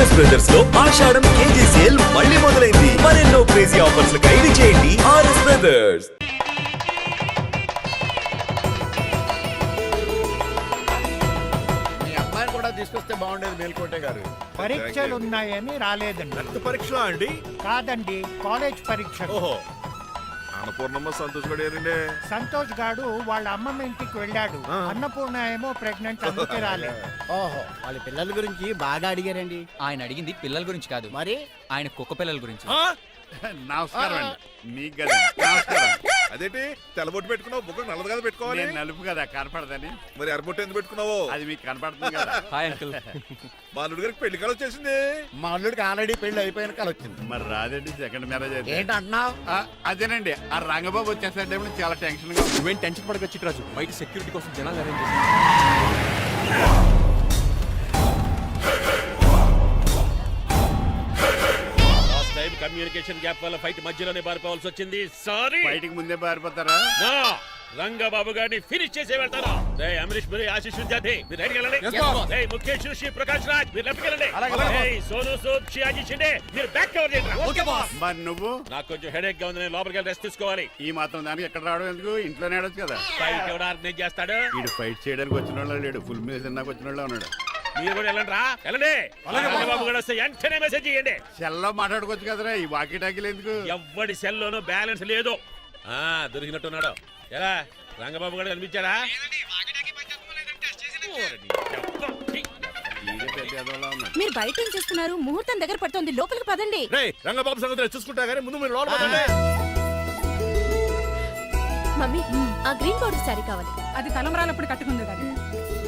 RS brothers లో ఆషాఢం KG sale మళ్ళీ మొదలైంది. మరెన్నో క్రేజీ ఆఫర్స్ ఖైదీ చేయండి ఆర్ఎస్ బ్రదర్స్. తీసుకొస్తే బాగుండేది మేల్కోటే గారు. పరీక్షలు ఉన్నాయని రాలేదండి. రక్త పరీక్షలా అండి? కాదండి, కాలేజ్ పరీక్ష. ఓహో, అన్నపూర్ణమ్మ సంతోష్ గడేరండి. సంతోష్ గాడు వాళ్ళ అమ్మమ్మ ఇంటికి వెళ్ళాడు. అన్నపూర్ణ ఏమో ప్రెగ్నెంట్, అందుకే రాలేదు. ఓహో, వాళ్ళ పిల్లల గురించి బాగా అడిగారండి. ఆయన అడిగింది పిల్లల గురించి కాదు, మరి ఆయన కుక్క పిల్లల గురించి. నమస్కారం అండి. మీకు కదా నమస్కారం. అదేంటి తెల్లబొట్టు పెట్టుకున్నావు? బుక్క నల్లది కదా పెట్టుకోవాలి. నలుపు కదా కనపడదని. మరి ఎర్రబొట్టు ఎందుకు పెట్టుకున్నావు? అది మీకు కనపడుతుంది కదా. Hi uncle. మా అల్లుడి గారికి పెళ్లి కాలం వచ్చేసింది. మా అల్లుడికి ఆల్రెడీ పెళ్లి అయిపోయిన కాలం వచ్చింది. మరి రాదండి, సెకండ్ మ్యారేజ్ అయితే. ఏంటి అంటున్నావు? అదేనండి, ఆ రంగబాబు వచ్చేసరికి చాలా టెన్షన్ గా. నువ్వేం టెన్షన్ పడక చిట్రాజు, బయట సెక్యూరిటీ కోసం జనాలు అరేంజ్ కమ్యూనికేషన్ గ్యాప్ వల్ల ఫైట్ మధ్యలోనే పారిపోవాల్సి వచ్చింది. సారీ. ఫైట్ కి ముందే పారిపోతారా? రంగబాబు గారిని ఫినిష్ చేసే వెళ్తారా? అమరీష్ పురి, ఆశీష్ విద్యార్థి మీరు రైట్ వెళ్ళండి. ముఖేష్ శ్రీ ప్రకాష్ రాజ్ మీరు లెఫ్ట్ వెళ్ళండి. సోను సూద్ షియాజీ షిండే మీరు బ్యాక్ కవర్ చేయండి. మరి నువ్వు? నాకు కొంచెం హెడేక్ గా ఉంది, నేను లోపలికి వెళ్ళి రెస్ట్ తీసుకోవాలి. ఈ మాత్రం దానికి ఎక్కడ రావడం ఎందుకు? ఇంట్లోనే ఆడొచ్చు కదా. ఫైట్ ఎవడు ఆర్గనైజ్ చేస్తాడు? వీడు ఫైట్ చేయడానికి వచ్చిన వాళ్ళు లేడు, ఫుల్ మీద తిన్నాక వచ్చిన వాళ్ళు ఉన్నాడు. మీరు కూడా వెళ్ళండి రా, వెళ్ళండి. రంగబాబు గారు వస్తే వెంటనే మెసేజ్ చేయండి. సెల్లో మాట్లాడుకోవచ్చు కదరా, ఈ వాకీ టాకీలు ఎందుకు? ఎవ్వడి సెల్లోనూ బ్యాలెన్స్ లేదు. దొరికినట్టున్నాడు. ఎలా రంగబాబు గారు కనిపించారా? మీరు బయట ఏం చేస్తున్నారు? ముహూర్తం దగ్గర పడుతుంది, లోపలికి పదండి. రంగబాబు సంగతి చూసుకుంటా గానీ ముందు మీరు లోపల పదండి. మమ్మీ, ఆ గ్రీన్ బార్డర్ సారీ కావాలి. అది తలంబ్రాలప్పుడు కట్టుకుంది కదా.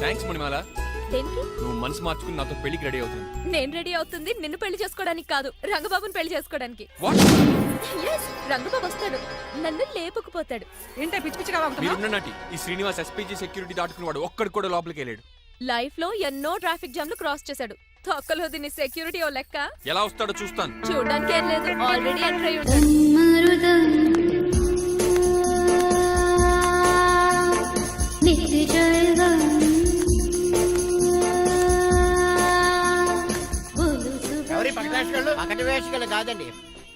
థ్యాంక్స్ మణిమాల. దేనికి? నువ్వు మనసు మార్చుకుని నాతో పెళ్లికి రెడీ అవుతుంది. నేను రెడీ అవుతుంది నిన్ను పెళ్లి చేసుకోవడానికి కాదు, రంగబాబుని పెళ్లి చేసుకోవడానికి. Yes, రంగబాబు వస్తాడు, నన్ను లేపుకుపోతాడు. ఏంటే పిచ్చి పిచ్చిగా వాగుతున్నావ్? మీరున్నటి ఈ శ్రీనివాస్ ఎస్పీజీ సెక్యూరిటీ దాటుకుని వాడు ఒక్కడు కూడా లోపలికి వెళ్ళాడు. లైఫ్ లో ఎన్నో ట్రాఫిక్ జామ్లు క్రాస్ చేశాడు. తొక్కలో దీన్ని సెక్యూరిటీ ఓ లెక్క. ఎలా వస్తాడో చూస్తాను. చూడడానికి ఏం లేదు, ఆల్రెడీ ఎంటర్ అయి ఉంటాడు. పకటి వేషగాళ్ళు కాదండి,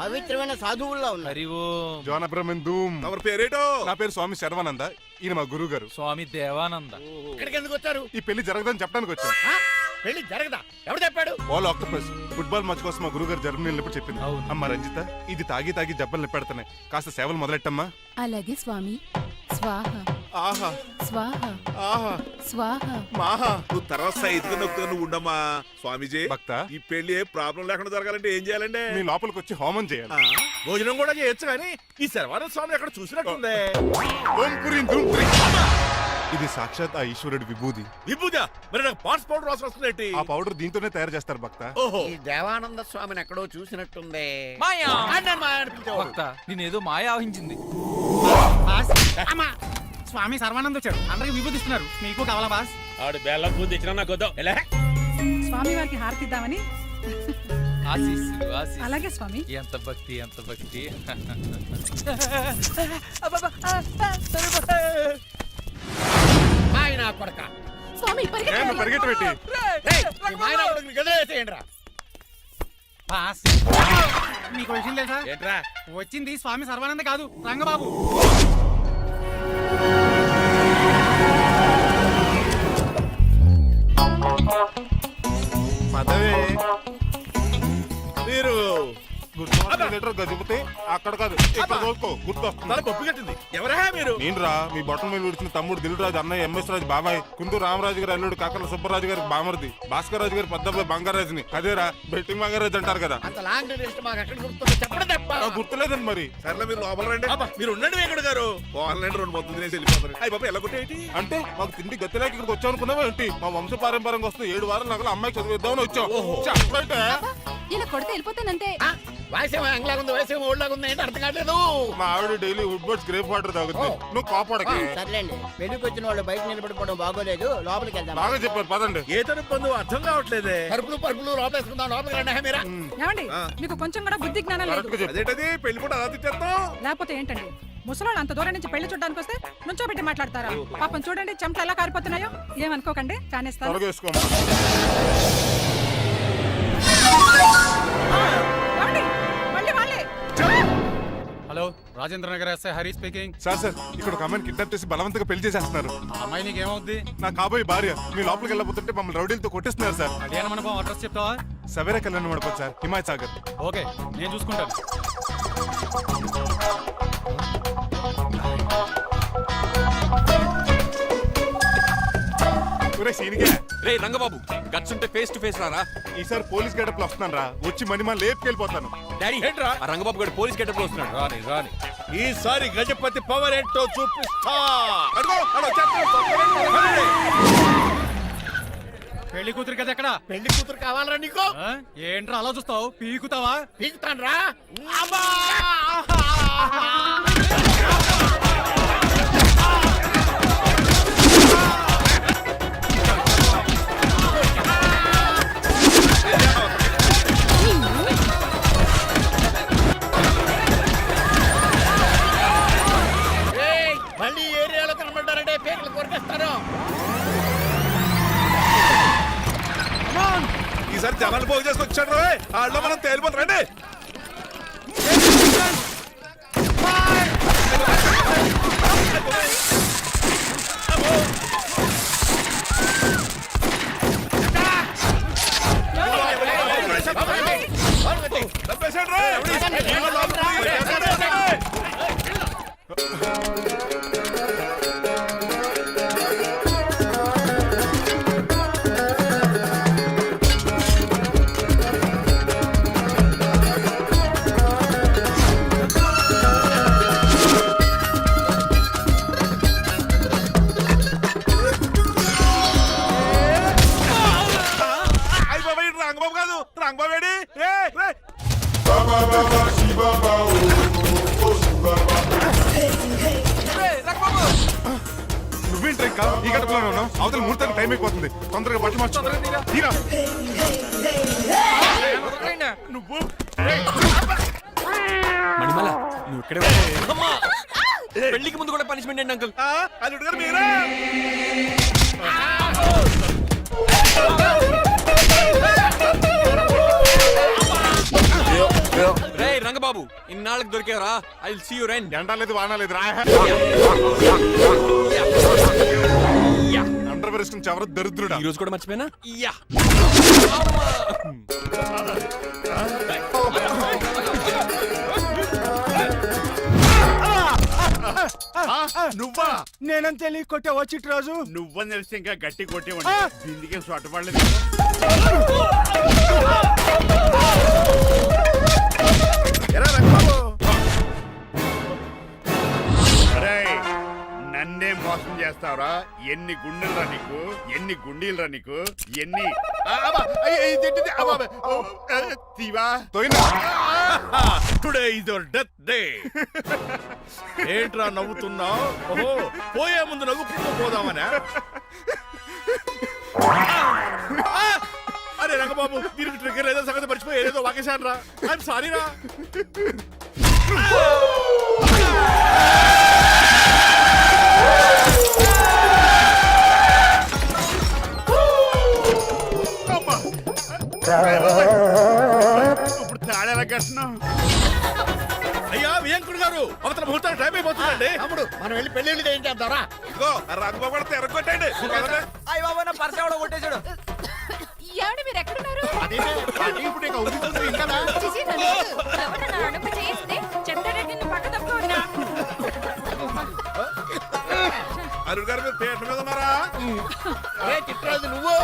పవిత్రమైన సాధువుల్లో ఉన్నారు. ఎవరి పేరేటో? నా పేరు స్వామి శర్వానంద, ఈయన మా గురువు గారు స్వామి దేవానంద. ఇక్కడికి ఎందుకు వచ్చారు? ఈ పెళ్లి జరగదని చెప్పడానికి వచ్చాం. పెళ్లి జరగదా? ఎవరు చెప్పాడు? వాళ్ళు ఆక్టోపస్ ఫుట్బాల్ మ్యాచ్ కోసం మా గురువు గారు జర్మనీ వెళ్ళినప్పుడు చెప్పింది. అమ్మ రంజిత, ఇది తాగి తాగి జబ్బలు నిప్పెడుతున్నాయి, కాస్త సేవలు మొదలెట్టమ్మా. అలాగే స్వామి. స్వాహ ఆహా స్వాహ ఆహా స్వాహ మాహా. నువ్వు తర్వాత సైతుగా నొక్కుగా నువ్వు ఉండమ్మా. స్వామిజీ, భక్త, ఈ పెళ్లి ఏ ప్రాబ్లం లేకుండా జరగాలంటే ఏం చేయాలండి? మీ లోపలికి వచ్చి హోమం చేయాలి. భోజనం కూడా చేయొచ్చు కానీ ఈ శర్వానంద స్వామి ఎక్కడ చూసినట్టుంది. ఓం పురీం ధూం పురీం. ఇది సాక్షాత్ ఆ ఈశ్వరుడి విభూది. విభూజ? మరి నాకు పాట్స్ పౌడర్ వాసన వస్తుంది. ఆ పౌడర్ దీంతోనే తయారు చేస్తారు భక్త. ఓహో, ఈ దేవానంద స్వామిని ఎక్కడో చూసినట్టుంది. మాయా మాయా అనిపించేవాడు. భక్త, నేనేదో మాయా ఆహించింది. స్వామి సర్వానంద్ వచ్చాడు, అందరికి విభూతిస్తున్నారు. మీకు కావాలా బాస్? ఆడు బెల్లం పూజ ఇచ్చినా నాకు వద్దు. స్వామి వారికి హారతిద్దామని. ఆశీస్సులు ఆశీస్సులు. అలాగే స్వామి. ఎంత భక్తి, ఎంత భక్తి. మాయన కొడక. స్వామి పరిగెట్టు పెట్టి బాస్, మీకు విషయం తెలుసా? ఏంట్రా? వచ్చింది స్వామి సర్వానంద కాదు, రంగబాబు. పదవే మీరు గజపతి అక్కడ కాదు, ఇక్కడ గుర్తొస్తుంది. పప్పు కట్టింది. ఎవరా మీరు? నేను రా, మీ బొట్టల మీద విడిచిన తమ్ముడు దిల్రాజు, అన్నయ్య ఎంఎస్ రాజు బాబాయ్, కుందూరు రామరాజు గారు అల్లుడు కాకల సుబ్బరాజు గారి బామర్ది, భాస్కర్ రాజు గారి పెద్దబ్బాయి బంగారాజుని. అదేరా బెట్టింగ్ బంగారాజు అంటారు కదా. అంత లాంగ్ లిస్ట్ మాకు ఎక్కడ గుర్తుంది? చెప్పడం తప్ప. గుర్తులేదండి మరి. సర్లే మీరు లోపల రండి. మీరు ఉండండి వెంకట గారు. ఆన్లైన్ 2 మొత్తం తినేసి వెళ్ళిపోతారు. అయ్యి బాబా ఎలా కొట్టేటి అంటే మాకు తిండి గతిలేక ఇక్కడికి వచ్చాం అనుకున్నావా ఏంటి? మా వంశ పారంపర్యంగా వస్తున్న 7 వారాలు నగలు అమ్మాయికి చదివిద్దామని వచ్చాం. చెప్పంటే ఇలా కొడితే వెళ్ళిపోతానంతే. వయసేమో ఎంగ్లాగుంది, వయసేమో ఓళ్ళగుంది, ఏంటి అర్థం కావట్లేదు. మా ఆవిడ daily Woodward's gripe water తాగుతుంది, నువ్వు కాపాడకి. సర్లేండి, పెళ్లికి వచ్చిన వాళ్ళు బయట నిలబడిపోవడం బాగోలేదు, లోపలికి వెళ్దాం. బాగా చెప్పారు, పదండి. ఏ తరపు అర్థం కావట్లేదే. పరుపులు లోపలేసుకుందాం. లోపలికి రండి. మీరా ఏమండి, మీకు కొంచెం కూడా బుద్ధి జ్ఞానం లేదు. అదేంటది పెళ్లి కూడా అలా తిట్టేస్తాం? లేకపోతే ఏంటండి, ముసలాళ్ళు అంత దూరం నుంచి పెళ్లి చూడడానికి వస్తే నుంచోబెట్టి మాట్లాడతారా? పాపం చూడండి చెమటలు ఎలా కారిపోతున్నాయో. ఏమనుకోకండి, కానేస్తాను. Rajendra Nagar SI Hari speaking. Sir sir ఇక్కడ ఒక అమ్మాయిని కిడ్నాప్ చేసి బలవంతంగా పెళ్లి చేసేస్తున్నారు. ఆ అమ్మాయి నీకేమవుద్ది? నా కాబోయే భార్య. మీ లోపలికి వెళ్ళబోతుంటే మమ్మల్ని రౌడీలతో కొట్టేస్తున్నారు సార్. కళ్యాణ మండపం అడ్రస్ చెప్తావా? సవేరా కళ్యాణ మండపం సార్, హిమాయత్ సాగర్. ఓకే, నేను చూసుకుంటాను. ఒరే సీనికే, రే రంగబాబు, గట్స్ ఉంటే ఫేస్ టు ఫేస్ రారా. ఈసారి పోలీస్ గెటప్ లో వస్తున్నాను రా. వచ్చి మణిమా లేపుకెళ్ళిపోతాను. డాడీ ఏంట్రా? ఆ రంగబాబు గారు పోలీస్ గెటప్ లో వస్తున్నాడు. రాని రాని ఈసారి గజపతి పవర్ ఏంటో చూపిస్తా. అడుగో, అడుగో, చెప్పు. పెళ్లి కూతురు కదా ఎక్కడ? పెళ్లి కూతురు కావాలరా నీకు? ఆ? ఏంట్రా అలా చూస్తావు? పీకుతావా? పీకుతాను రా. మళ్ళీ ఏరియాలో కనబడ్డారంటే పేర్లు కొరికేస్తారు. ఈసారి జనాలు పోగు చేసుకొచ్చాడు రోయ్. ఆళ్ళలో మనం తేలిపోతాం రండి. చంపేశాడు రోయ్. రంగబాబు కాదు, రంగబాబు ఏడి? నువ్వేంటి ఇంకా ఈ గడపలోనే ఉన్నావు? అవతల ముహూర్తానికి టైం అయిపోతుంది. తొందరగా బట్టలు మార్చు. తీరా. నువ్వు మణిమల, నువ్వు ఇక్కడే అమ్మా! పెళ్లికి ముందు కూడా పనిష్మెంట్ ఏంటి అంకుల్? అల్లుడు గారు మీరా? రే రంగబాబు, ఇన్నాళ్ళకి దొరికేవరా? I will see you friend. ఎండా లేదు, వాన లేదు రా. అండర్ వేసుకుని ఎవరు దరిద్రుడా. ఈ రోజు కూడా మర్చిపోయినా? యా. నువ్వా? నేనంత తెలియ కొట్టే వచ్చి రోజు నువ్వని తెలిసి ఇంకా గట్టి కొట్టేవాడి. బిందికే సొట్టపడలేదు. ఎరా రంగబాబు, అరేయ్, నన్నే మోసం చేస్తావురా? ఎన్ని గుండెలరా నీకు? ఎన్ని గుండీలరా నీకు? ఎన్ని తీవా? Today is your death day. ఏంట్రా నవ్వుతున్నావు? ఓహో, పోయే ముందు నవ్వుకుంటూ పోదామనా? అరే రంగబాబు, దీనికి ట్రిగ్గర్ ఏదో సంగతి మర్చిపోయి ఏదో వాకేశాను రా. ఐఎమ్ సారీ రా. ఇప్పుడు తాడేలా కట్టినావు? అయ్యా వియంకుడు గారు, అవతల ముహూర్తానికి టైం అయిపోతుందండి. తమ్ముడు, మనం వెళ్ళి పెళ్లి ఏం చేద్దాంరా? ఇదిగో ఆ రంగబాబు కూడా తెరగొట్టండి. అయ్య బాబా, నా పర్స్ ఎవడో కొట్టేశాడు. ఏమండి మీరు ఎక్కడున్నారు? ఇప్పుడు ఇక ఊగుతుంది ఇంకా. చిచి, నన్ను ఎవరన్నా అడుగు చేస్తే చెప్తాడంటే నువ్వు పక్క తప్పుకోండా. అరుడు గారు మీరు పీట మీద ఉన్నారా? చిట్రాజు నువ్వు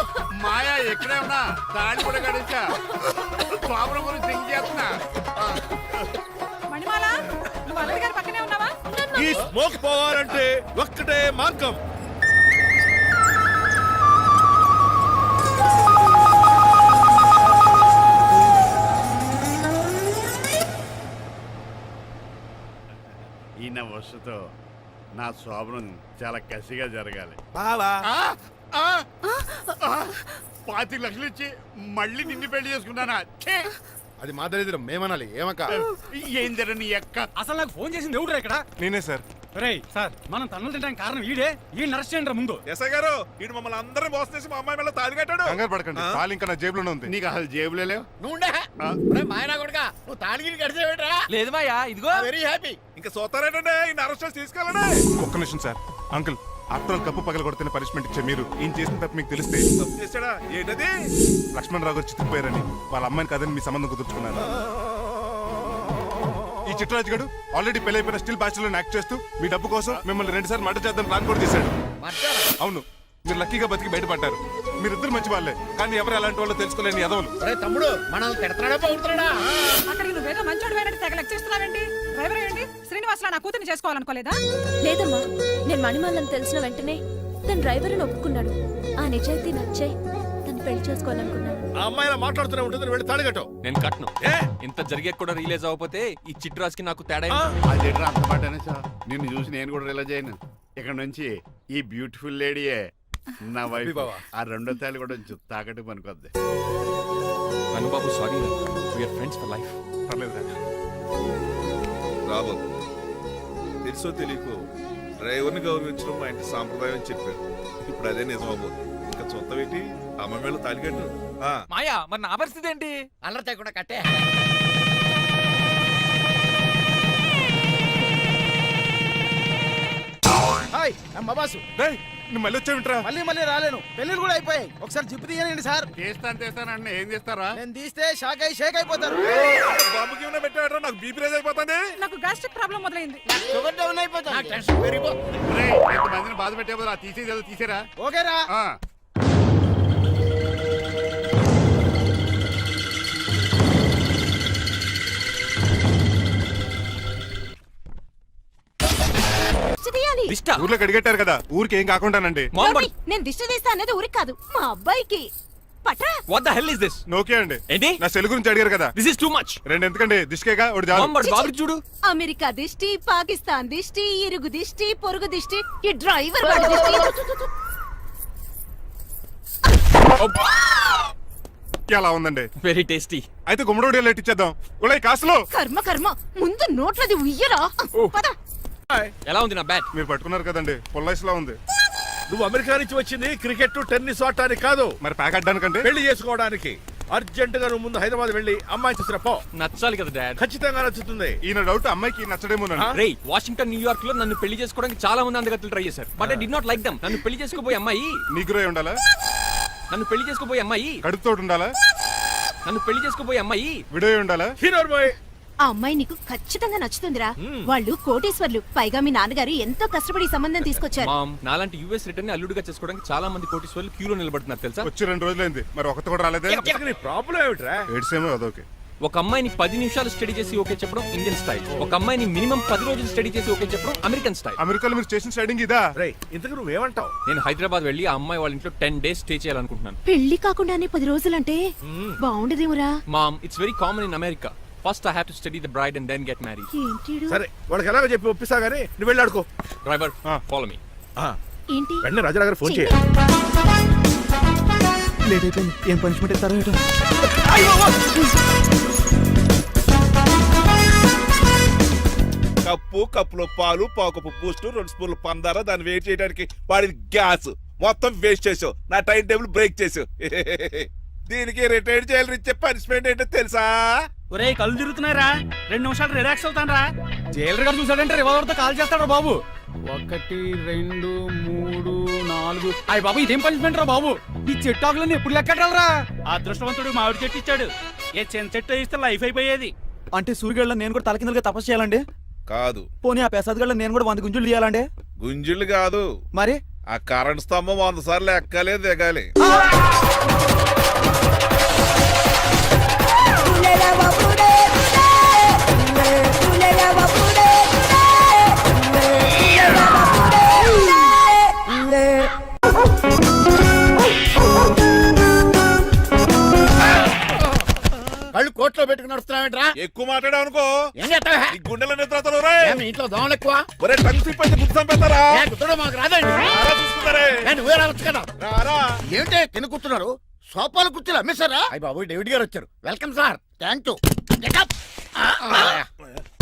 మాయా ఎక్కడే ఉన్నా దాన్ని కూడా గడిచా. ప్రాబ్లం గురించి థింక్ చేస్తున్నా. మణిమాల, నువ్వు అల్లుడి గారి పక్కనే ఉన్నావా? ఈ స్మోక్ పోవాలంటే ఒక్కటే మార్గం. ఈయన వస్తుతో నా శోభనం చాలా కసిగా జరగాలి. బావా, 25 లక్షలు ఇచ్చి మళ్ళీ నిన్ను పెళ్లి చేసుకున్నానా? ఛే! అది మా దరిద్రం, మేమనాలి. ఏమక్క ఏం జరని ఎక్క. అసలు నాకు ఫోన్ చేసింది ఎవడురా ఇక్కడ? నేనే సార్. సార్ మనం తన్నులు తినడానికి కారణం ఈడే ఈ నర్స్ చేయండి ముందు. ఎస్ఐ గారు ఇటు మమ్మల్ని అందరినీ మోసం చేసి మా అమ్మాయి మీద తాళి కట్టాడు. కంగారు పడకండి, తాళి ఇంకా నా జేబులోనే ఉంది. నీకు అసలు జేబులే లేవు. నువ్వు మాయనా కొడుకా నువ్వు తాడిగిరి గడిచేవేట్రా? లేదు మాయా, ఇదిగో వెరీ హ్యాపీ. ఇంకా చూస్తారేటండి ఈ అరెస్ట్ చేసి తీసుకెళ్ళండి. ఒక్క నిమిషం sir. Uncle, after all cup పగల కొడితేనే పనిష్మెంట్ ఇచ్చే మీరు ఈయన చేసిన తప్పు మీకు తెలిస్తే తప్పు చేశాడా ఏంటది? లక్ష్మణ్ రావు గారు చితికిపోయారని వాళ్ళ అమ్మాయిని కదని మీ సంబంధం కుదుర్చుకున్నారు. ఈ చిట్టరాజు గడు ఆల్రెడీ పెళ్ళైపోయిన స్టిల్ బ్యాచులర్ యాక్ట్ చేస్తూ మీ డబ్బు కోసం మిమ్మల్ని 2 సార్లు మర్డర్ చేద్దాం ప్లాన్ కూడా చేశాడు. అవును, మీరు లక్కీగా బతికి బయటపడ్డారు. మీరిద్దరు మంచి వాళ్ళే, కానీ ఎవరు అలాంటి వాళ్ళు తెలుసుకోలేని ఎదవలు. తమ్ముడు మనల్ని తిడతాడా పోతున్నాడా? అక్కడికి నువ్వేదో మంచోడు అయినట్టు తెగ లెక్చేస్తున్నావేంటి? డ్రైవర్ ఏంటి శ్రీనివాసలా నా కూతుర్ని చేసుకోవాలనుకోలేదా? లేదమ్మా, నేను మణిమాలని తెలిసిన వెంటనే తన డ్రైవర్ అని ఒప్పుకున్నాడు. ఆ నిజాయితీ నచ్చే తను పెళ్లి చేసుకోవాలనుకున్నాను. ఆ అమ్మాయి ఇలా మాట్లాడుతూనే ఉంటుంది, వెళ్ళి తాళి కట్టు. నేను కట్ను. ఇంత జరిగే కూడా రియలైజ్ అవ్వకపోతే ఈ చిట్రాజ్కి నాకు తేడా అది అంత పాటనే సార్. నిన్ను చూసి నేను కూడా రిలైజ్ అయ్యాను. ఇక్కడ నుంచి ఈ బ్యూటిఫుల్ లేడీయే నా వైఫ్. ఆ 2వ తాళి కూడా తాకట్టు పనికొద్ది. Rangababu sorry, we are friends for life. పర్లేదు రాబోతు తెలుసో తెలియకో డ్రైవర్ని గౌరవించడం మా ఇంటి సాంప్రదాయం అని చెప్పారు. ఇప్పుడు అదే నిజం అవ్వబోతుంది. ఇంకా చూద్దాం ఏంటి, అమ్మ మీద తాలికట్టు. మాయా, మరి నా పరిస్థితి ఏంటి? అల్లరి తగ్గకుండా కట్టే. హాయ్ బాబాసు. నువ్వు మళ్ళీ వచ్చావింట్రా? మళ్ళీ రాలేను. పెళ్ళిళ్ళు కూడా అయిపోయాయి. ఒకసారి జిప్పు తీయనండి సార్. తీస్తాను ఏం చేస్తారా? నేను తీస్తే షేక్ అయిపోతారు. బాబుకి ఏమైనా పెట్టాడరా? నాకు బీపీ రేజ్ అయిపోతుంది. నాకు గ్యాస్ట్రిక్ ప్రాబ్లం మొదలైంది. షుగర్ డౌన్ అయిపోతాను. నాకు టెన్షన్ పెరిగిపోతుంది. మందిని బాధ పెట్టే బదులు తీసేది తీసేరా. ఓకేరా. దిష్ట? ఊర్లో కడిగట్టారు కదా, ఊరికి ఏం కాకుండానండి. నేను దిష్టి తీస్తా అనేది ఊరికి కాదు, మా అబ్బాయికి. పట్రా. What the hell is this? నోకే అండి. ఏంటి? నా సెల్ గురించి అడిగారు కదా. This is too much. 2 ఎందుకండి? దిష్కేగా ఒకటి చాలు. బాబు చూడు. అమెరికా దిష్టి, పాకిస్తాన్ దిష్టి, ఇరుగు దిష్టి, పొరుగు దిష్టి, ఈ డ్రైవర్ వాడి దిష్టి. ఎలా ఉందండి? Very tasty. అయితే గుమ్మడి లైట్ ఇచ్చేద్దాం. ఉలై కాసులో. కర్మ ముందు నోట్లది ఉయ్యరా. పద. ఎలా ఉంది నా బ్యాట్? మీరు పట్టుకున్నారు కదండి, పొల్లైస్ లా ఉంది. నువ్వు అమెరికా నుంచి వచ్చింది క్రికెట్ టెన్నిస్ ఆడటానికి కాదు, మరి ప్యాక్ అడ్డానికంటే. పెళ్లి చేసుకోవడానికి. అర్జెంట్ గా నువ్వు ముందు హైదరాబాద్ వెళ్ళి అమ్మాయి చూసిన పో. నచ్చాలి కదా డాడ్. ఖచ్చితంగా నచ్చుతుంది. ఈయన డౌట్ అమ్మాయికి నచ్చడేమోనండి. రేయ్, వాషింగ్టన్ న్యూయార్క్ లో నన్ను పెళ్లి చేసుకోవడానికి చాలా మంది అందగత్తెలు ట్రై చేశారు. But I did not like them. నన్ను పెళ్లి చేసుకోబోయే అమ్మాయి నీకురై ఉండాలా? నన్ను పెళ్లి చేసుకోబోయే అమ్మాయి కడుపుతోటి ఉండాలా? నన్ను పెళ్లి చేసుకోబోయే అమ్మాయి విడో ఉండాలా? Hero boy. ఆ అమ్మాయి నీకు ఖచ్చితంగా నచ్చుతుందిరా. వాళ్ళు కోటేశ్వర్లు, పైగా మీ నాన్నగారు ఎంతో కష్టపడి ఈ సంబంధం తీసుకొచ్చారు. మామ్, నాలాంటి యుఎస్ రిటర్న్ అల్లుడిగా చేసుకోవడానికి చాలా మంది కోటీశ్వర్లు క్యూలో నిలబడుతున్నారు తెలుసా? వచ్చి 2 రోజులైంది, మరి ఒకటి కూడా రాలేదే. నీ ప్రాబ్లం ఏమిట్రా? ఏడ్సేమో అదొకే. ఒక అమ్మాయిని 10 నిమిషాలు స్టడీ చేసి ఓకే చెప్పడం ఇండియన్ స్టైల్. ఒక అమ్మాయిని మినిమం 10 రోజులు స్టడీ చేసి ఓకే చెప్పడం అమెరికన్ స్టైల్. అమెరికాలో మీరు చేసిన స్టైడింగ్ ఇదా? రేయ్, ఇంతకు నువ్వేమంటావు? నేను హైదరాబాద్ వెళ్ళి ఆ అమ్మాయి వాళ్ళ ఇంట్లో 10 days స్టే చేయాలనుకుంటున్నాను. పెళ్లి కాకుండానే 10 రోజులంటే బాగుండదేమురా. Mom, it's very common in America. First I have to study the bride and then get married. ఏంటి సరే, వాడికి ఎలాగో చెప్పి ఒప్పిస్తా గానీ నువ్వు వెళ్ళి ఆడుకో. Driver, follow me. ఏంటి? వెంటనే రాజారావు గారు ఫోన్ చేయాలి. లేట్ అయిపోయింది. ఏం పనిష్మెంట్ ఇస్తారో ఏంటో. కప్పులో పాలు, పావుకప్పు బూస్ట్, 2 స్పూన్లు పందార, దాన్ని వెయిట్ చేయడానికి వాడిది గ్యాస్ మొత్తం వేస్ట్ చేసావు. నా టైం టేబుల్ బ్రేక్ చేసావు. దీనికి రిటైర్ చేయాలని ఇచ్చే పనిష్మెంట్ ఏంటో తెలుసా? ఒరే, కళ్ళు తిరుగుతున్నారా? 2 నిమిషాలు రిలాక్స్ అవుతాను రా. జైలర్ గారు చూసాడంటే రివాల్వర్ తో కాల్ చేస్తాడు బాబు. 1 2 3 4. అయ్య బాబు, ఇదేం పనిష్మెంట్ రా బాబు? ఈ చెట్టాకులన్నీ ఎప్పుడు లెక్కటరా? అదృష్టవంతుడు మామిడి చెట్టు ఇచ్చాడు. ఏ చిన్న చెట్టు ఇస్తే లైఫ్ అయిపోయేది. అంటే సూర్యుగళ్ళ నేను కూడా తలకిందులుగా తపస్సు చేయాలండి? కాదు. పోనీ ఆ పెసాద్ నేను కూడా 100 గుంజులు తీయాలండి? గుంజులు కాదు, మరి ఆ కరెంట్ స్తంభం 100 సార్లు ఎక్కాలి, దిగాలి. కళ్ళు కోట్లో పెట్టుకుని నడుస్తున్నావేంట్రా? ఎక్కువ మాట్లాడావు అనుకో ఏం చేస్తావా? నీ గుండెల నిద్రతలు మీ ఇంట్లో దోమలు ఎక్కువ? ఒరే, టంగ్ స్లిప్ అయితే గుర్తు చంపేస్తారా? గుర్తుడు మాకు రాదండి. చూస్తున్నారే, నువ్వే రావచ్చు కదా. రారా. ఏమిటే కింద కూర్చున్నారు? సోఫాలు కూర్చోలు అమ్మేశారా? అయ్య బాబు, డేవిడ్ గారు వచ్చారు. Welcome sir. Thank you.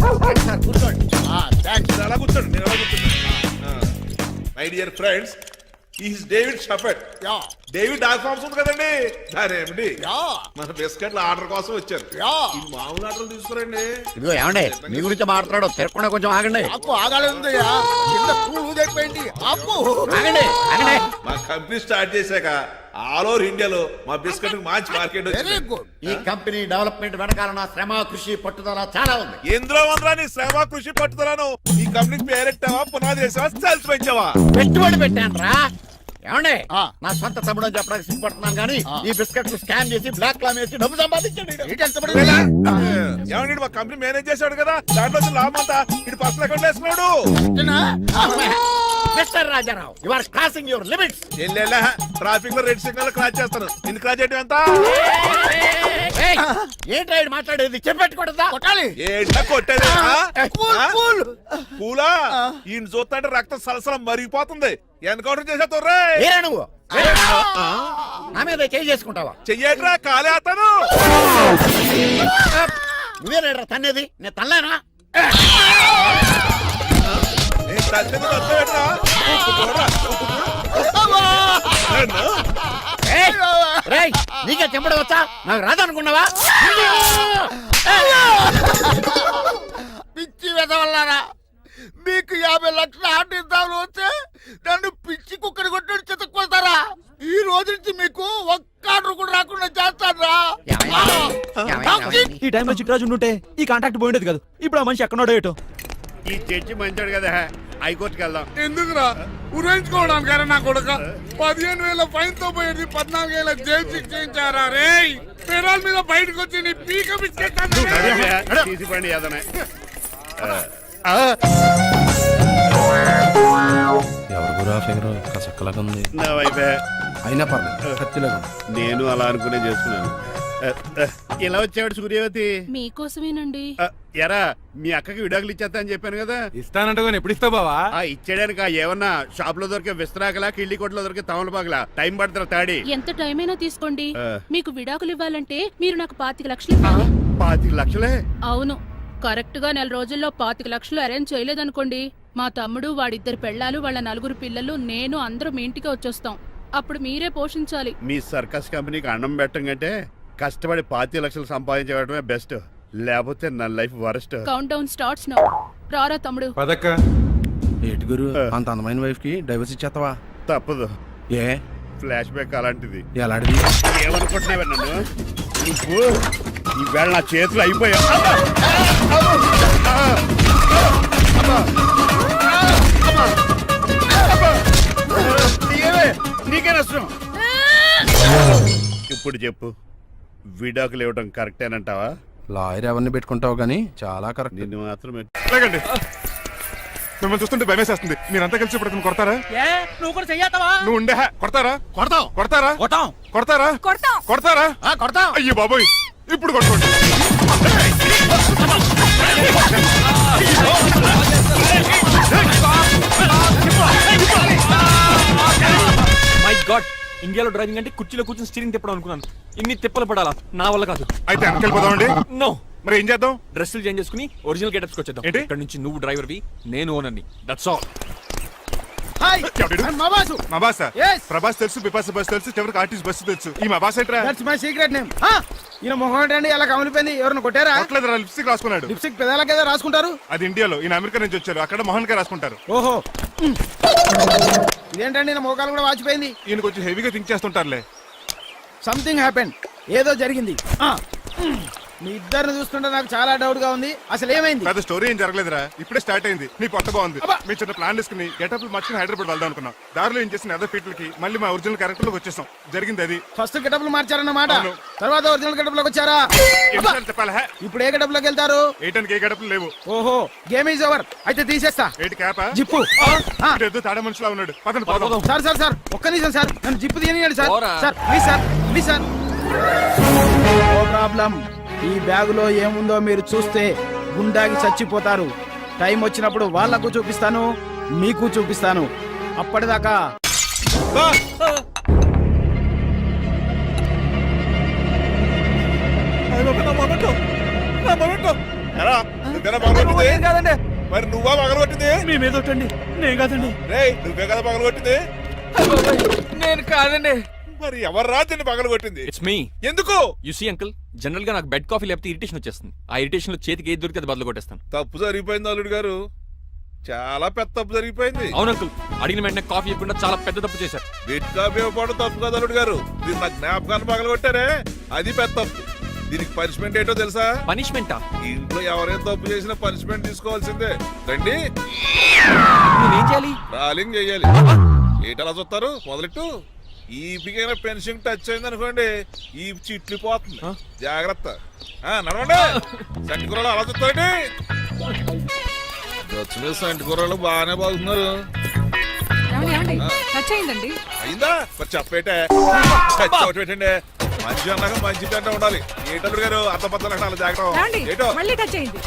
Sir కూర్చోండి థ్యాంక్స్ మీరు అలా కూర్చోండి, మీరు అలా కూర్చోండి. My dear friends, is David షఫెట్. యా డేవిడ్ డాగ్ ఫార్మ్స్ ఉంది కదండి, దాని ఏమిటి యా మన బిస్కెట్ల ఆర్డర్ కోసం వచ్చారు. యా ఈ మామూలు ఆర్డర్లు తీసుకురండి. ఇదిగో ఏమండి మీ గురించి మాట్లాడు తిరగకుండా కొంచెం ఆగండి ఆపు ఆగాలందయ్యా కింద కూల్ అయిపోయింది ఆపు ఆగండి ఆగండి మా కంపెనీ స్టార్ట్ చేశాక ఆల్ ఓవర్ ఇండియాలో మా బిస్కెట్ మంచి మార్కెట్ వెరీ వచ్చింది. గుడ్ ఈ కంపెనీ డెవలప్మెంట్ వెనకాల నా శ్రమ కృషి పట్టుదల చాలా ఉంది ఎందులో ఉందిరా నీ శ్రమ కృషి పట్టుదలను? ఈ కంపెనీకి పేరెట్టావా, పునాది వేసావా, సెల్స్ పెంచావా? పెట్టుబడి పెట్టాను రా ఏమండి నా సొంత తమ్ముడు అని చెప్పడానికి సిగ్గుపడుతున్నాను కానీ ఈ బిస్కెట్ స్కామ్ చేసి బ్లాక్ క్లామ్ వేసి డబ్బు సంపాదించండి ఏమండి మా కంపెనీ మేనేజ్ చేశాడు కదా, దాంట్లో లాభం అంతా ఇటు పర్సనల్ అకౌంట్ వేసుకున్నాడు. Mister Rajarao you are crossing your limits traffic లో రెడ్ సిగ్నల్ క్రాస్ చేస్తాను. ఎందుకు క్రాస్ చేయడం ఎంత? ఏంటి ఆయన మాట్లాడేది చెప్పెట్టుకూడదా కొట్టాలి ఏంటా కొట్టేది? పూలా ఈయన చూస్తుంటే రక్తం సలసలం మరిగిపోతుంది. ఎన్కౌంటర్ చేసేతో ఏరా నువ్వు నా మీద చేయి చేసుకుంటావా చెయ్యట్రా, కాలే అతను. నువ్వేనా తన్నేది నేను తనలేనా నేను తల్లిని వదిలేట్రా. నీకే చెంపడం వచ్చా నాకు రాదనుకున్నావా పిచ్చి వెదవల్లారా మీకు 50 లక్షల ఆట ఇద్దామని వస్తే నన్ను పిచ్చి కుక్కని కొట్టి చెతక్కుపోతారా ఈ రోజు నుంచి మీకు ఒక్క ఆర్డర్ కూడా రాకుండా చేస్తారా ఈ టైంలో చిట్రాజు ఉంటే ఈ కాంటాక్ట్ పోయిండేది కదా. ఇప్పుడు ఆ మనిషి ఎక్కడో ఏటో. ఈ చర్చి మంచోడు కదా, హైకోర్టుకి వెళ్దాం. ఎందుకురా ఉరేంచుకోవడానికి నా కొడుక 15,000 ఫైన్ తో పోయేది 14,000 జైలు శిక్ష చేయించారా రే పెరాల మీద బయటకు వచ్చి నీ పీక బిస్కెట్ తీసిపండి ఏదనే. ఎవరు గురా ఫిగర్ కసక్కలాగా ఉంది. నా వైపే అయినా పర్లేదు కత్తిలాగా ఉంది. నేను అలా అనుకునే చేస్తున్నాను. ఇలా వచ్చాడు సూర్యవతి. మీకోసమేనండి. ఎరా మీ అక్కకి విడాకులు ఇచ్చేస్తా అని చెప్పాను కదా. ఇస్తానంటే ఎప్పుడు ఇస్తావు బావా? ఇచ్చేయడానికి ఏమన్నా షాప్ లో దొరికే విస్తరాకలా కిళ్ళి కొట్లో దొరికే తమలపాకలా టైం పడుతున్నా తాడి. ఎంత టైం అయినా తీసుకోండి. ఆ. మీకు విడాకులు ఇవ్వాలంటే మీరు నాకు 25 లక్షలు ఇవ్వాలి. 25 లక్షలే? అవును, కరెక్ట్ గా 4 రోజుల్లో 25 లక్షలు అరేంజ్ చేయలేదనుకోండి, మా తమ్ముడు, వాడిద్దరు పెళ్ళాలు, వాళ్ళ 4 పిల్లలు, నేను అందరూ మీ ఇంటికి వచ్చేస్తాం. అప్పుడు మీరే పోషించాలి. మీ సర్కస్ కంపెనీకి అన్నం పెట్టం కంటే కష్టపడి 25 లక్షలు సంపాదించడమే బెస్ట్. లేకపోతే నా life worst. Count down starts now. రారా తమ్ముడు. పదక్క ఏటి గురు అంత అందమైన వైఫ్ కి డైవర్స్ ఇచ్చేస్తావా? తప్పదు. ఏ ఫ్లాష్ బ్యాక్ అలాంటిది. ఎలాంటిది? ఏమనుకుంటున్నావా నన్ను? నువ్వు ఈవేళ నా చేతులు అయిపోయా. నీకే నష్టం. ఇప్పుడు చెప్పు, విడాకులు ఇవ్వడం కరెక్టేనంటావా? లాయర్ ఎవరిని పెట్టుకుంటావు గానీ చాలా కరెక్ట్. నిన్ను మాత్రం లేకండి మిమ్మల్ని చూస్తుంటే భయమేసేస్తుంది. మీరంతా కలిసి ఇప్పుడు అతను కొడతారా? నువ్వు కూడా చెయ్యతావా? నువ్వు ఉండే కొడతారా? కొడతాం కొడతారా? కొట్టాం. కొడతారా? కొడతారా? కొడతాం అయ్యో బాబోయ్ ఇప్పుడు కొట్టుకోండి. మై గాడ్, ఇండియాలో డ్రైవింగ్ అంటే కుర్చీలో కూర్చొని స్టీరింగ్ తిప్పడం అనుకున్నాను. ఇన్ని తిప్పలు పడాలా? నా వల్ల కాదు. అయితే వెనకెళ్ళిపోదామండి. నో, మరి ఏం చేద్దాం? డ్రెస్సులు చేంజ్ చేసుకుని ఒరిజినల్ గెటప్స్ వచ్చేద్దాం. ఏంటి? ఇక్కడ నుంచి నువ్వు డ్రైవర్వి, నేను ఓనర్ని. That's all. హాయ్ ఎవడు? మా బాసు. మా బాస Yes. ప్రభాస్ తెలుసు, బిపాస బస్ తెలుసు, చివరికి ఆర్టిస్ట్ బస్సు తెలుసు. ఈ మా బాస్ ఏంట్రా? That's my secret name. ఈయన మొహం ఏంటండి ఎలా కమిలిపోయింది? ఎవరిని కొట్టారా? కొట్టలేదురా, లిప్స్టిక్ రాసుకున్నాడు. లిప్స్టిక్ పెదాలకి ఏదో రాసుకుంటారు. అది ఇండియాలో, ఈయన అమెరికా నుంచి వచ్చారు. అక్కడ మోహన్ గారు రాసుకుంటారు. ఓహో, ఇదేంటండి నా మోకాలు కూడా వాచిపోయింది. ఈయన కొంచెం హెవీగా థింక్ చేస్తుంటారులే. సంథింగ్ హ్యాపెన్, ఏదో జరిగింది. మీ ఇద్దరిని చూస్తుంటే నాకు చాలా డౌట్ గా ఉంది. అసలు ఏమైంది? పెద్ద స్టోరీ ఏం జరగలేదురా, ఇప్పుడే స్టార్ట్ అయింది. నీ కొత్త బాగుంది. అబ్బా. మేము చిన్న ప్లాన్ తీసుకుని గెటప్ మార్చుకుని హైదరాబాద్ వెళ్దాం అనుకున్నాం. దారిలో ఏం చేసిన అదర్ పీపుల్కి మళ్ళీ మా ఒరిజినల్ క్యారెక్టర్ లోకి వచ్చేసాం. జరిగింది అది. ఫస్ట్ గెటప్లు మార్చారన్నమాట, అవును. తర్వాత ఒరిజినల్ గెటప్ లోకి వచ్చారా? ఎన్నిసార్లు చెప్పాలా? ఇప్పుడు ఏ గెటప్ లోకి వెళ్తారు? ఏటానికి ఏ గడపలు లేవు. ఓహో, గేమ్ ఈజ్ ఓవర్. అయితే తీసేస్తా. ఏటి క్యాపా? జిప్పు. ఏదో తాడ మనుషులా ఉన్నాడు. పదండి పోదాం. సార్ సార్ సార్, ఒక్క నిమిషం సార్, నన్ను జిప్పు తీయనియండి sir. Sir please sir, please sir. No problem. ఈ బ్యాగులో ఏముందో మీరు చూస్తే గుండాకి చచ్చిపోతారు. టైం వచ్చినప్పుడు వాళ్లకు చూపిస్తాను, మీకు చూపిస్తాను. అప్పటిదాకా నువ్వేనా పగలగొట్టింది? కాదండి మరి నువ్వా పగలగొట్టింది? మీ మీద ఒకటండి నేను కాదండి రేయ్ నువ్వే కదా పగలగొట్టింది? నేను కాదండి మరి ఎవర్రా దీన్ని పగలగొట్టింది? ఇట్స్ మీ ఎందుకు? యు సీ అంకుల్ జనరల్ గా నాకు బెడ్ కాఫీ లేకపోతే ఇరిటేషన్ వచ్చేస్తుంది. ఆ ఇరిటేషన్ లో చేతికి ఏది దొరికితే అది బదులు కొట్టేస్తాను. తప్పు జరిగిపోయింది అల్లుడు గారు, చాలా పెద్ద తప్పు జరిగిపోయింది. అవును అంకుల్, అడిగిన వెంటనే కాఫీ ఇవ్వకుండా చాలా పెద్ద తప్పు చేశారు. బిడ్ కాఫీ ఇవ్వకపోవడం తప్పు కదా అల్లుడు గారు, మీరు నా జ్ఞాపకాన్ని పగలగొట్టారే అది పెద్ద తప్పు. దీనికి పనిష్మెంట్ ఏంటో తెలుసా? పనిష్మెంటా? ఇంట్లో ఎవరైనా తప్పు చేసినా పనిష్మెంట్ తీసుకోవాల్సిందే. రండి నేనేం చేయాలి? రాలింగ్ చెయ్యాలి. ఏటలా చూస్తారు? మొదలెట్టు. ఈపికైనా పెన్షన్ టచ్ అయింది అనుకోండి, ఈ చిట్లు పోతుంది. జాగ్రత్త. నడవండి. సంటి కూరలు అలా చూస్తారండి. వచ్చిన సంటి కూరలు బాగానే బాగుతున్నారు. టచ్ అయిందండి. అయిందా? మరి చెప్పేటే టచ్ ఒకటి పెట్టండి. మంచి అన్నాక మంచి పెంట ఉండాలి. ఏటల్లుడు గారు అర్థపత్రాలు అలా జాగ్రత్త. ఏటో మళ్ళీ టచ్ అయింది.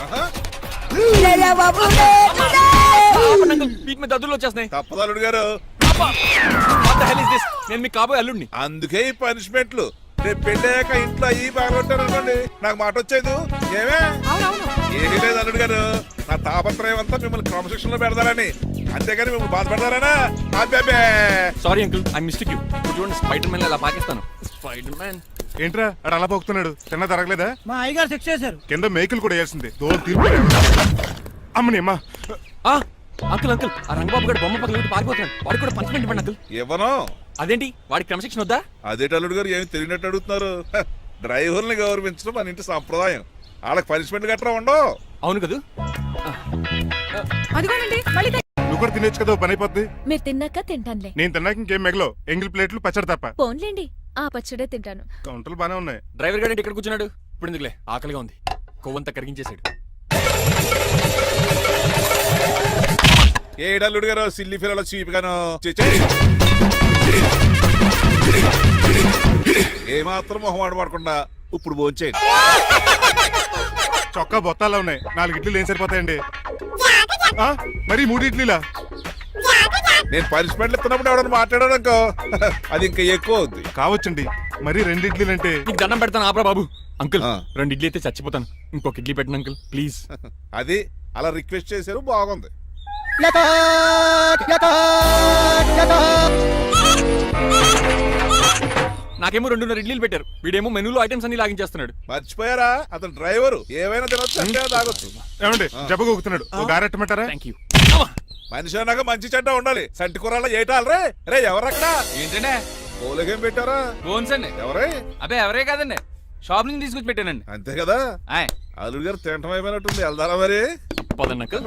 వీటి మీద దద్దులు వచ్చేస్తున్నాయి. తప్పదు అల్లుడు గారు. What the hell is this? నేను మీకు కాబోయే అల్లుడిని. అందుకే ఈ పనిష్మెంట్లు. రేపు పెళ్ళాక ఇంట్లో అయ్యి బాగుంటారు అనుకోండి, నాకు మాట వచ్చేది ఏమే? ఏమీ లేదు అల్లుడు గారు, నా తాపత్రయం అంతా మిమ్మల్ని క్రమశిక్షణ లో పెడతారని, అంతేగాని మిమ్మల్ని బాధపడతారనా? అబ్బే sorry uncle, I mistake you. చూడండి స్పైడర్ మ్యాన్ అలా పాకిస్తాను. స్పైడర్ మ్యాన్ ఏంట్రా అడు అలా పోతున్నాడు? తిన్నా తరగలేదా? మా అయ్యగారు శిక్ష చేశారు. కింద మేకులు కూడా వేయాల్సిందే. దోలు తీర్పు అమ్మని అమ్మా. అంకుల్ అంకుల్, ఆ రంగబాబు గారు బొమ్మ పక్కన పారిపోతున్నాడు. వాడికి కూడా పనిష్మెంట్ ఇవ్వండి అంకుల్. ఇవ్వను. అదేంటి వాడికి క్రమశిక్షణ వద్దా? అదేటి అల్లుడు గారు ఏమి తెలియనట్టు అడుగుతున్నారు? డ్రైవర్ని గౌరవించడం మన ఇంటి సంప్రదాయం. వాళ్ళకి పనిష్మెంట్ గట్రా ఉండవు. అవును కదా. అదిగోనండి మళ్ళీ నువ్వు కూడా తినేచ్చు కదా, పని అయిపోద్ది. మీరు తిన్నాక తింటానులే. నేను తిన్నాక ఇంకేం మిగలవు. ఎంగిల్ ప్లేట్లు పచ్చడి తప్ప. పోన్లేండి, ఆ పచ్చడే తింటాను. కౌంటర్లు బానే ఉన్నాయి. డ్రైవర్ గారు ఇక్కడ కూర్చున్నాడు. ఇప్పుడు ఎందుకులే, ఆకలిగా ఉంది. కొవ్వంతా కరిగించేశాడు. ఏడల్లుడు గారు సిల్లి ఫిరలో చీపిగాను ఏమాత్రం మొహమాట పడకుండా ఇప్పుడు భోంచేయండి. చొక్కా బొత్తాలా ఉన్నాయి. 4 ఇడ్లీలు ఏం సరిపోతాయండి? మరి 3 ఇడ్లీలా? నేను పనిష్మెంట్లు ఇస్తున్నప్పుడు ఎవడన్నా మాట్లాడాడు అనుకో, అది ఇంకా ఎక్కువ అవుద్ది. కావచ్చండి, మరి 2 ఇడ్లీలు అంటే. నీకు దండం పెడతాను ఆపరా బాబు. అంకుల్ 2 ఇడ్లీ అయితే చచ్చిపోతాను. ఇంకొక ఇడ్లీ పెట్టండి అంకుల్ ప్లీజ్. అది అలా రిక్వెస్ట్ చేశారు, బాగుంది. నాకేమో 2 ఇడ్లీలు పెట్టారు. వీడేమో మెనూలో ఐటమ్స్ అన్ని లాగించేస్తున్నాడు. మర్చిపోయారా? అతను డ్రైవరు, ఏమైనా తినొచ్చు అంటే తాగొచ్చు. ఏమండి జబ్బగొక్కుతున్నాడు, ఓ గారెట్టమంటారా? Thank you. మనిషి అన్నాక మంచి చెడ్డ ఉండాలి. సంటి కూరలో ఏటాలరే. రే ఎవరక్కడ? ఏంటంటే పోలేకేం పెట్టారా? బోన్స్ అండి. ఎవరే? అబ్బే ఎవరే కాదండి, షాప్ నుంచి తీసుకొచ్చి పెట్టానండి. అంతే కదా. అల్లుడు గారు తింటం అయిపోయినట్టుంది. వెళ్దారా మరి? పదండి అంకుల్.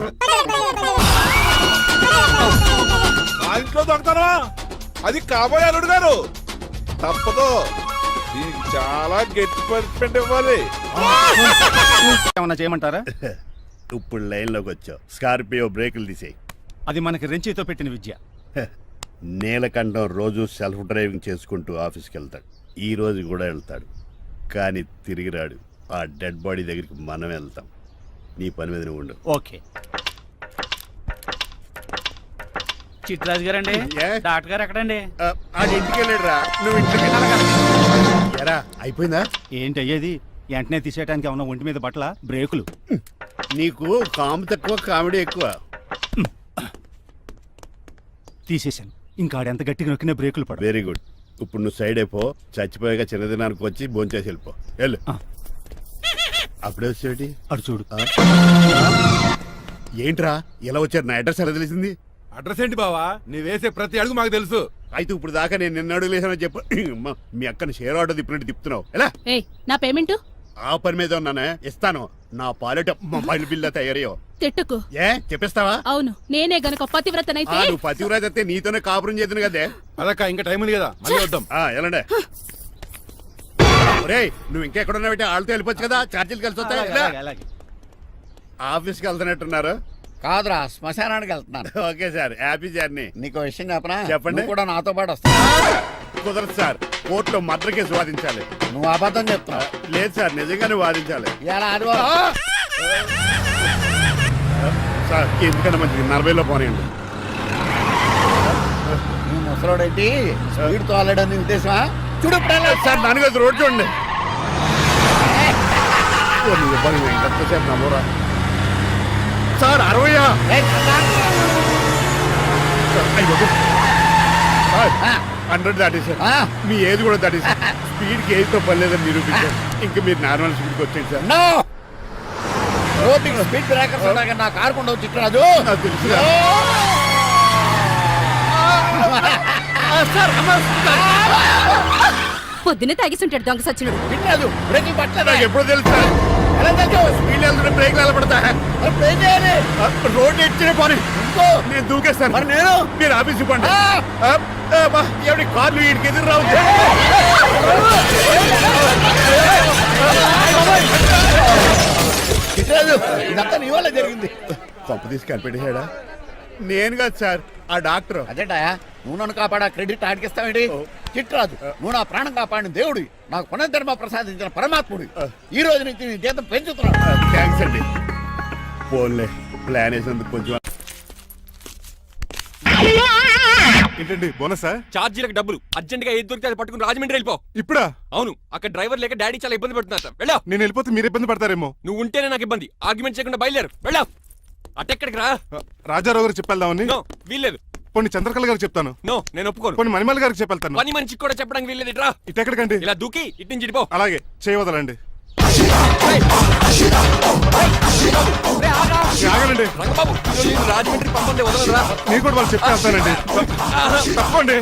మా ఇంట్లో దొంగతనా? అది కాబోయే అల్లుడు గారు. తప్పదు, దీనికి చాలా గట్టి పనిష్మెంట్ ఇవ్వాలి. ఏమన్నా చేయమంటారా? ఇప్పుడు లైన్ లోకి వచ్చావు. స్కార్పియో బ్రేకులు తీసేయి. అది మనకి రెంచితో పెట్టిన విద్య. నీలకంఠం రోజు సెల్ఫ్ డ్రైవింగ్ చేసుకుంటూ ఆఫీస్కి వెళ్తాడు. ఈ రోజు కూడా వెళ్తాడు, కానీ తిరిగి రాడు. ఆ డెడ్ బాడీ దగ్గరికి మనం వెళ్తాం. నీ పని మీద నువ్వు ఉండు. ఓకే. చిట్రాజు గారండి, డాక్టర్ గారు ఎక్కడండి? అది ఇంటికి వెళ్ళాడు రా. నువ్వు ఇంటికి ఎరా అయిపోయిందా? ఏంటి అయ్యేది? వెంటనే తీసేయడానికి ఏమన్నా ఒంటి మీద బట్టల బ్రేకులు? నీకు కాము తక్కువ, కామెడీ ఎక్కువ. తీసేశాను. ఇంకా ఆడెంత గట్టిగా నొక్కినా బ్రేకులు పడ. Very good. ఇప్పుడు నువ్వు సైడ్ అయిపో. చచ్చిపోయాక చిన్నదినానికి వచ్చి భోంచేసి వెళ్ళిపో. వెళ్ళు. అప్పుడే వచ్చేటి అటు చూడు. ఏంట్రా ఇలా వచ్చారు? నా అడ్రస్ ఎలా తెలిసింది? అడ్రస్ ఏంటి బావా? నీ వేసే ప్రతి అడుగు మాకు తెలుసు. అయితే ఇప్పుడు దాకా నేను నిన్న అడుగులేసానని చెప్పు. మీ అక్కని షేర్ ఆర్డర్ తిప్పినట్టు తిప్పుతున్నావు. ఎలా? నా పేమెంట్ ఆ పని మీద ఉన్నానే, ఇస్తాను. నా పాలెట మొబైల్ బిల్లా తయారయ్యో. తిట్టుకు. ఏ చెప్పిస్తావా? అవును, నేనే గనక పతివ్రతనైతే. నువ్వు పతివ్రత అయితే నీతోనే కాపురం చేతును కదే. అదక్క ఇంకా టైం ఉంది కదా, మళ్ళీ వద్దాం. ఎలాండే నువ్వు ఇంకెక్కడున్నా పెట్టి వాళ్ళతో వెళ్ళిపోవచ్చు కదా. ఛార్జీలు కలిసి వస్తాయి. ఆఫీస్కి వెళ్తున్నట్టున్నారు. కాదురా, శ్మశానానికి వెళ్తున్నాను. Okay sir, happy journey. నీకు విషయం చెప్పనా? చెప్పండి. కూడా నాతో పాటు వస్తా. కుదరదు సార్, కోర్టులో మర్డర్ కేసు వాదించాలి. నువ్వు అబద్ధం చెప్తున్నావు. లేదు సార్, నిజంగానే వాదించాలి. ఇలా ఆదివారం సార్ ఎందుకన్నా మంచిది 40లో పోనీయండి. నువ్వు ముసలోడేంటి స్పీడ్ తోలడని ఉద్దేశమా? చూడు సార్, దానిగా రోడ్ చూడండి. ఎంతసేపు నమ్మరా? సార్ 60. సార్ 100 దాటేశారు. మీ ఏది కూడా దాటేశారు. స్పీడ్కి ఏదితో పని లేదని నిరూపించారు. ఇంకా మీరు నార్మల్ స్పీడ్కి వచ్చేయండి సార్. స్పీడ్ బ్రేకర్స్ ఉన్నాక నా కారు కొండ చిట్టరాజు. నాకు తెలుసు పొద్దున్నే తాగిస్తుంటాడు దొంగ సచ్చినుడు. చిట్టరాజు బ్రేకింగ్ పట్టలేదు. నాకు ఎప్పుడు తెలుసు సార్. ఎలా తెలుసు? స్పీడ్ వెళ్తుంటే బ్రేక్లు ఎలా పడతా? మరి ఏం చేయాలి? రోడ్డు ఎచ్చిన పని ఇంకో నేను దూకేస్తాను. మరి నేను మీరు ఆఫీస్ ఇవ్వండి. ఎవరి కార్లు వీటికి ఎదురు రావు. చిట్టరాజు ఇదంతా నీ వల్ల జరిగింది. కొంప తీసి కనిపెట్టేశాడా? నేను కాదు సార్, ఆ డాక్టర్. అదేంటా నువ్వు నన్ను కాపాడా క్రెడిట్ ఆడికిస్తావేంటి? చిట్టరాజు నువ్వు నా ప్రాణం కాపాడిన దేవుడి, నాకు పునర్ధర్మ ప్రసాదించిన పరమాత్ముడి. ఈ రోజు నుంచి నీ జీతం పెంచుతున్నా. థ్యాంక్స్ అండి. ఫోన్లే ప్లాన్ వేసినందుకు కొంచెం. ఏంటండి బోనసా? ఛార్జీలకు డబ్బులు అర్జెంట్ గా ఏది దొరికితే అది పట్టుకుని రాజమండ్రి వెళ్ళిపో. ఇప్పుడా? అవును, అక్కడ డ్రైవర్ లేక డాడీ చాలా ఇబ్బంది పడుతున్నారు. వెళ్ళా. నేను వెళ్ళిపోతే మీరు ఇబ్బంది పడతారేమో. నువ్వు ఉంటేనే నాకు ఇబ్బంది. ఆర్గ్యుమెంట్ చేయకుండా బయలుదేరు. వెళ్ళా. అటెక్కడికి రా. రాజారావు గారు చెప్పేద్దామని. నో, వీల్లేదు. కొన్ని చంద్రకళ గారు చెప్తాను. నో, నేను ఒప్పుకోను. కొన్ని మణిమల్ గారికి చెప్పేళ్తాను. పని మనిషికి కూడా చెప్పడానికి వీల్లేదు. ఇట్రా. ఇటెక్కడికండి? ఇలా దూకి ఇటు నుంచి ఇటుపో. అలాగే చేయవదలండి. ఆగనండి రంగబాబు, రాజమండ్రి పంపండి, వదలరా. నేను కూడా వాళ్ళు చెప్పేస్తానండి. తప్పండి.